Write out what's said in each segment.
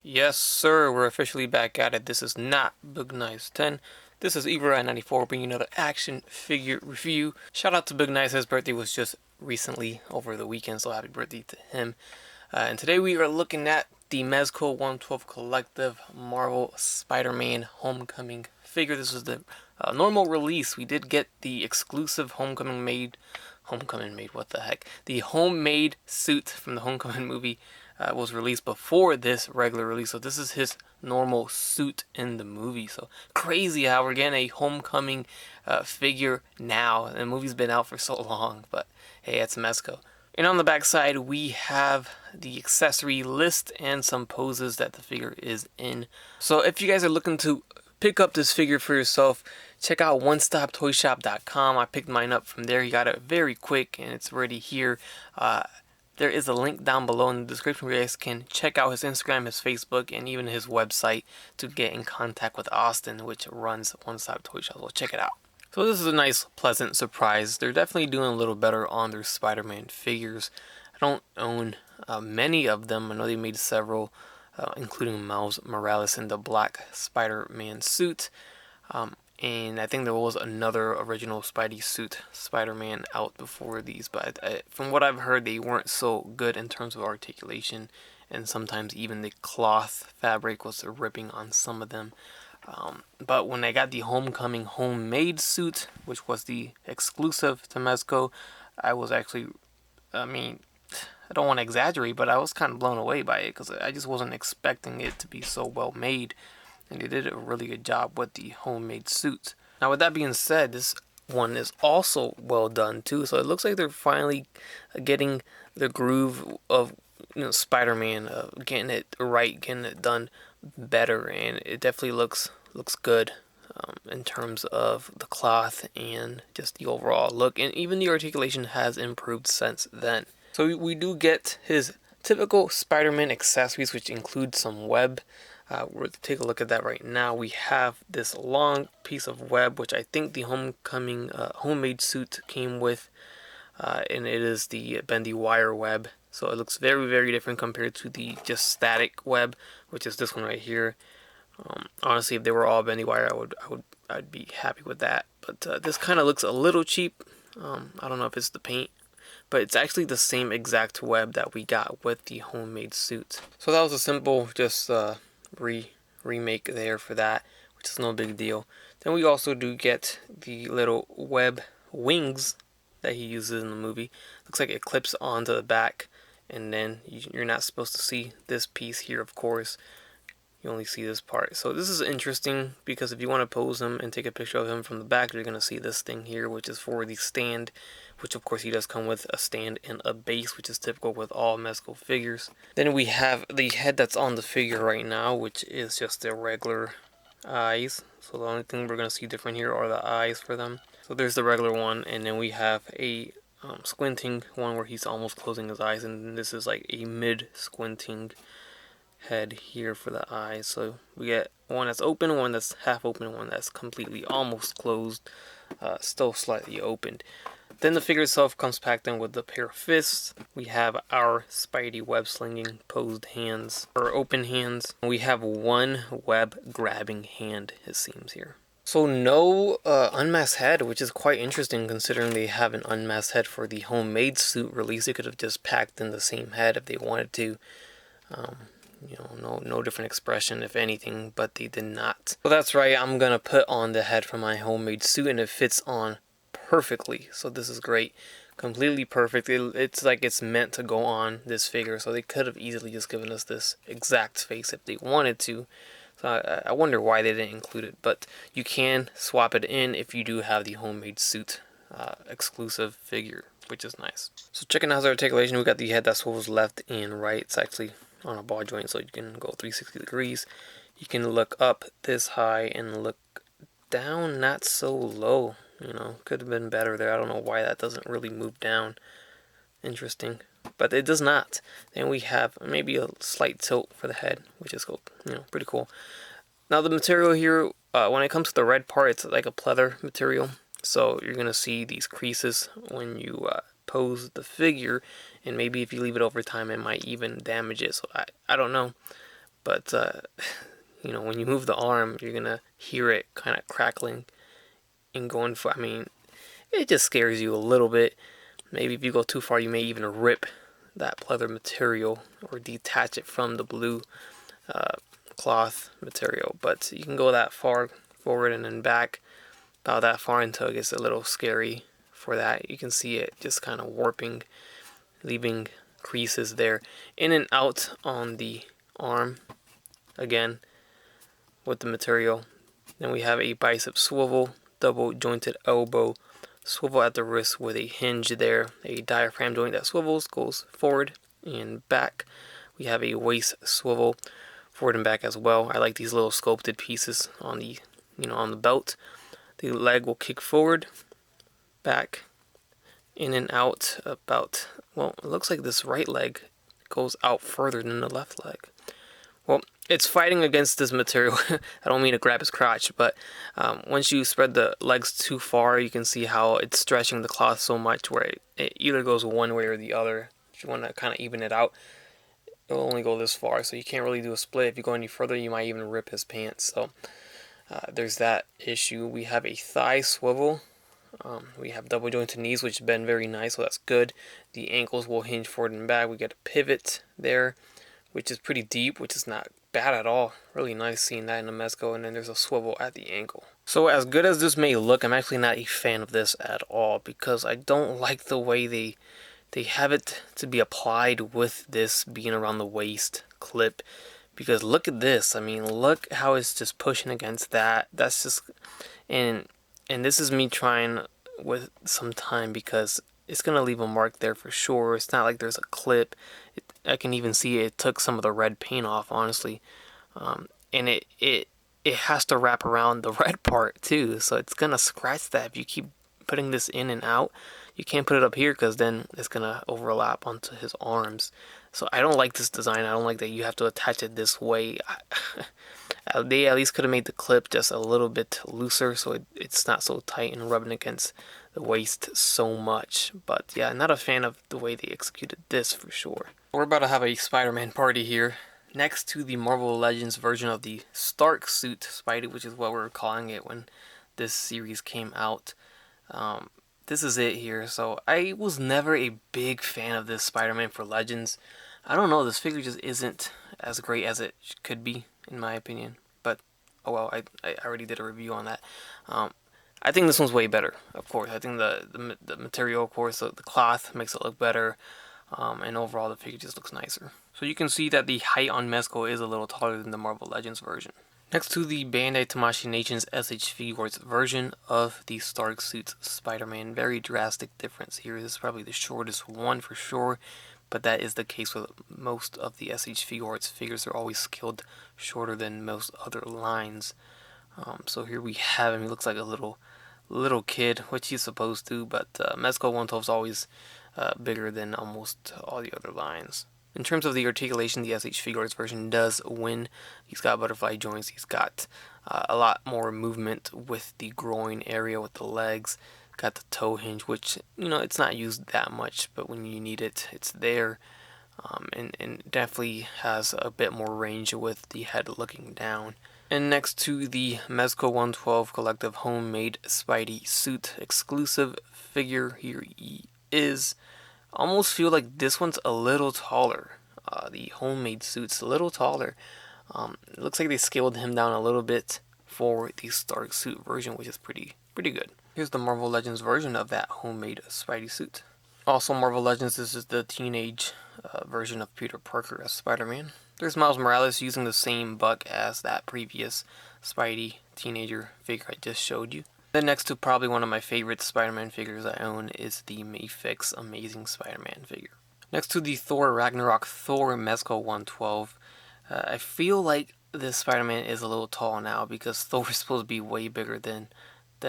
Yes, sir, we're officially back at it. This is not Big Nice 10. This is Evo94 bringing another action figure review. Shout out to Big Nice, his birthday was just recently over the weekend, so happy birthday to him. And today we are looking at the Mezco 112 Collective Marvel Spider-Man Homecoming figure. This is the normal release. We did get the exclusive Homecoming made, what the heck? The homemade suit from the Homecoming movie was released before this regular release. So this is his normal suit in the movie. So crazy how we're getting a Homecoming figure now. The movie's been out for so long, but hey, it's Mezco. And on the back side, we have the accessory list and some poses that the figure is in. So if you guys are looking to pick up this figure for yourself, check out onestoptoyshop.com. I picked mine up from there. He got it very quick and it's already here. There is a link down below in the description where you guys can check out his Instagram, his Facebook, and even his website to get in contact with Austin, which runs One Stop Toy Shop. So check it out. So this is a nice, pleasant surprise. They're definitely doing a little better on their Spider-Man figures. I don't own many of them. I know they made several, including Miles Morales in the black Spider-Man suit. And I think there was another original Spidey suit Spider-Man out before these, but from what I've heard, they weren't so good in terms of articulation, and sometimes even the cloth fabric was ripping on some of them. But when I got the Homecoming homemade suit, which was the exclusive to Mezco, I was actually, I don't want to exaggerate, but I was kind of blown away by it because I just wasn't expecting it to be so well made. And they did a really good job with the homemade suits. Now with that being said, this one is also well done too. So it looks like they're finally getting the groove of Spider-Man, getting it right, getting it done better, and it definitely looks good in terms of the cloth and just the overall look. And even the articulation has improved since then. So we do get his typical Spider-Man accessories, which include some web. We're to take a look at that right now. We have this long piece of web, which I think the Homecoming homemade suit came with, and it is the bendy wire web. So it looks very, very different compared to the just static web, which is this one right here. Honestly, if they were all bendy wire, I'd be happy with that. But this kind of looks a little cheap. I don't know if it's the paint, but it's actually the same exact web that we got with the homemade suit. So that was a simple, just remake there for that, which is no big deal. Then we also do get the little web wings that he uses in the movie. Looks like it clips onto the back, and then you're not supposed to see this piece here, of course. You only see this part. So this is interesting because if you want to pose him and take a picture of him from the back, you're going to see this thing here, which is for the stand, which of course he does come with a stand and a base, which is typical with all Mezco figures. Then we have the head that's on the figure right now, which is just the regular eyes. So the only thing we're going to see different here are the eyes for them. So there's the regular one, and then we have a squinting one where he's almost closing his eyes, and this is like a mid-squinting head here for the eyes. So we get one that's open, one that's half open, one that's completely almost closed, still slightly opened. Then the figure itself comes packed in with a pair of fists. We have our Spidey web slinging posed hands, or open hands. We have one web grabbing hand, it seems here. So no unmasked head, which is quite interesting considering they have an unmasked head for the homemade suit release. They could have just packed in the same head if they wanted to. No different expression, if anything, but they did not. So that's right, I'm gonna put on the head from my homemade suit, and it fits on perfectly. So this is great, completely perfect. It's like it's meant to go on this figure. So they could have easily just given us this exact face if they wanted to. So I wonder why they didn't include it, but you can swap it in if you do have the homemade suit exclusive figure, which is nice. So checking out his articulation, we got the head that swivels left and right. It's actually on a ball joint, so you can go 360 degrees. You can look up this high and look down not so low. Could have been better there. I don't know why that doesn't really move down. Interesting, but it does not. Then we have maybe a slight tilt for the head, which is cool. Pretty cool. Now the material here, when it comes to the red part, it's like a pleather material. So you're gonna see these creases when you pose the figure, and maybe if you leave it over time, it might even damage it. So I don't know. but you know, when you move the arm, you're gonna hear it kind of crackling and going for. I mean, it just scares you a little bit. Maybe if you go too far, you may even rip that pleather material or detach it from the blue cloth material. But you can go that far forward and then back, about that far until it gets a little scary for that. You can see it just kind of warping, leaving creases there, in and out on the arm again with the material. Then we have a bicep swivel, double jointed elbow swivel at the wrist with a hinge there, a diaphragm joint that swivels, goes forward and back. We have a waist swivel, forward and back as well. I like these little sculpted pieces on the, you know, on the belt. The leg will kick forward, back, in and out about, well, it looks like this right leg goes out further than the left leg. Well, it's fighting against this material. I don't mean to grab his crotch, but once you spread the legs too far, you can see how it's stretching the cloth so much where it either goes one way or the other. If you want to kind of even it out, it'll only go this far, so you can't really do a split. If you go any further, you might even rip his pants. So there's that issue. We have a thigh swivel. We have double jointed knees, which bend very nice, so that's good. The ankles will hinge forward and back. We get a pivot there, which is pretty deep, which is not bad at all. Really nice seeing that in the Mezco. And then there's a swivel at the ankle. So as good as this may look, I'm actually not a fan of this at all, because I don't like the way they have it to be applied with this being around the waist clip. Because look at this. I mean, look how it's just pushing against that. That's just, and this is me trying with some time, because it's going to leave a mark there for sure. It's not like there's a clip. I can even see it took some of the red paint off, honestly. And it has to wrap around the red part too. So it's going to scratch that if you keep putting this in and out. You can't put it up here because then it's going to overlap onto his arms. So I don't like this design. I don't like that you have to attach it this way. They at least could have made the clip just a little bit looser so it's not so tight and rubbing against the waist so much. But yeah, not a fan of the way they executed this for sure. We're about to have a Spider-Man party here. Next to the Marvel Legends version of the Stark suit Spidey, which is what we were calling it when this series came out. This is it here. So I was never a big fan of this Spider-Man for Legends. I don't know, this figure just isn't as great as it could be, in my opinion. But, oh well, I already did a review on that. I think this one's way better, of course. I think the material, of course, the cloth makes it look better. And overall, the figure just looks nicer. So you can see that the height on Mezco is a little taller than the Marvel Legends version. Next to the Bandai Tamashii Nations SH Figuarts version of the Stark Suits Spider-Man. Very drastic difference here. This is probably the shortest one for sure. But that is the case with most of the SH Figuarts figures. Are always scaled shorter than most other lines. So here we have him. He looks like a little kid, which he's supposed to. But Mezco 112 is always bigger than almost all the other lines. In terms of the articulation, the SH Figuarts version does win. He's got butterfly joints. He's got a lot more movement with the groin area, with the legs. Got the toe hinge, which, you know, it's not used that much, but when you need it, it's there. And definitely has a bit more range with the head looking down. And next to the Mezco 112 Collective Homemade Spidey Suit exclusive figure, here he is. Almost feel like this one's a little taller. The homemade suit's a little taller. It looks like they scaled him down a little bit for the Stark suit version, which is pretty good. Here's the Marvel Legends version of that homemade Spidey suit. Also Marvel Legends, this is the teenage version of Peter Parker as Spider-Man. There's Miles Morales using the same buck as that previous Spidey teenager figure I just showed you. Then next to probably one of my favorite Spider-Man figures I own is the Maifix Amazing Spider-Man figure. Next to the Thor Ragnarok Thor Mezco 112, I feel like this Spider-Man is a little tall now because Thor is supposed to be way bigger than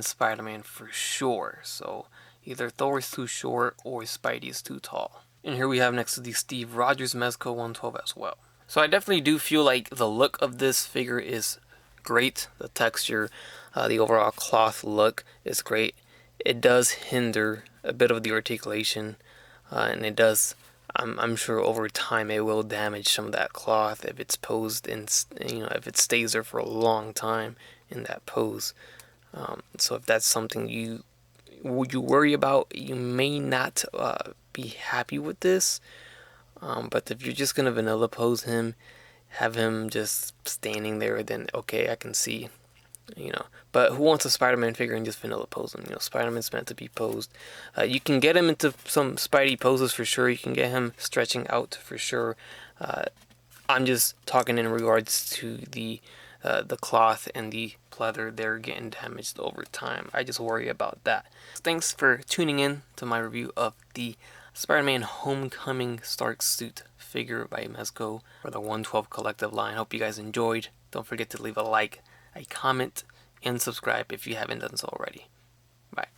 Spider-Man for sure. So either Thor is too short or Spidey is too tall. And here we have next to the Steve Rogers Mezco 112 as well. So I definitely do feel like the look of this figure is great. The texture, the overall cloth look is great. It does hinder a bit of the articulation, and it does, I'm sure over time it will damage some of that cloth if it's posed in, if it stays there for a long time in that pose. So if that's something you worry about, you may not be happy with this. But if you're just gonna vanilla pose him, have him just standing there, then okay, I can see. But who wants a Spider-Man figure and just vanilla pose him? Spider-Man's meant to be posed. You can get him into some Spidey poses for sure. You can get him stretching out for sure. I'm just talking in regards to the cloth and the pleather. They're getting damaged over time. I just worry about that. Thanks for tuning in to my review of the Spider-Man Homecoming Stark Suit figure by Mezco for the 112 Collective line. Hope you guys enjoyed. Don't forget to leave a like, a comment, and subscribe if you haven't done so already. Bye.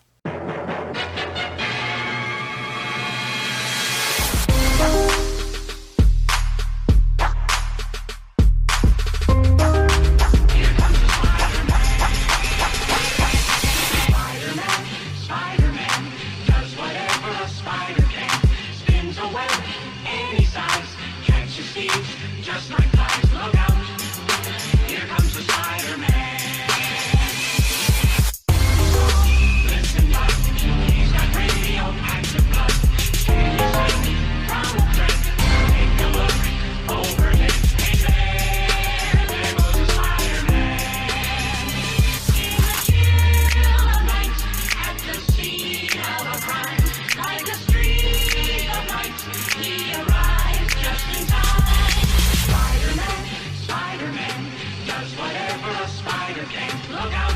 Spider-Man does whatever a spider can. Spins a web any size, catches thieves just like flies. Look out, here comes the Spider-Man. Listen up, he's got radioactive blood. Can you see from a thread? Take a look overhead. Hey there goes the Spider-Man. In the chill of night, at the scene of a crime, like a streak of light, he arrives just in time. Spider-Man, Spider-Man, does whatever a spider can. Look out!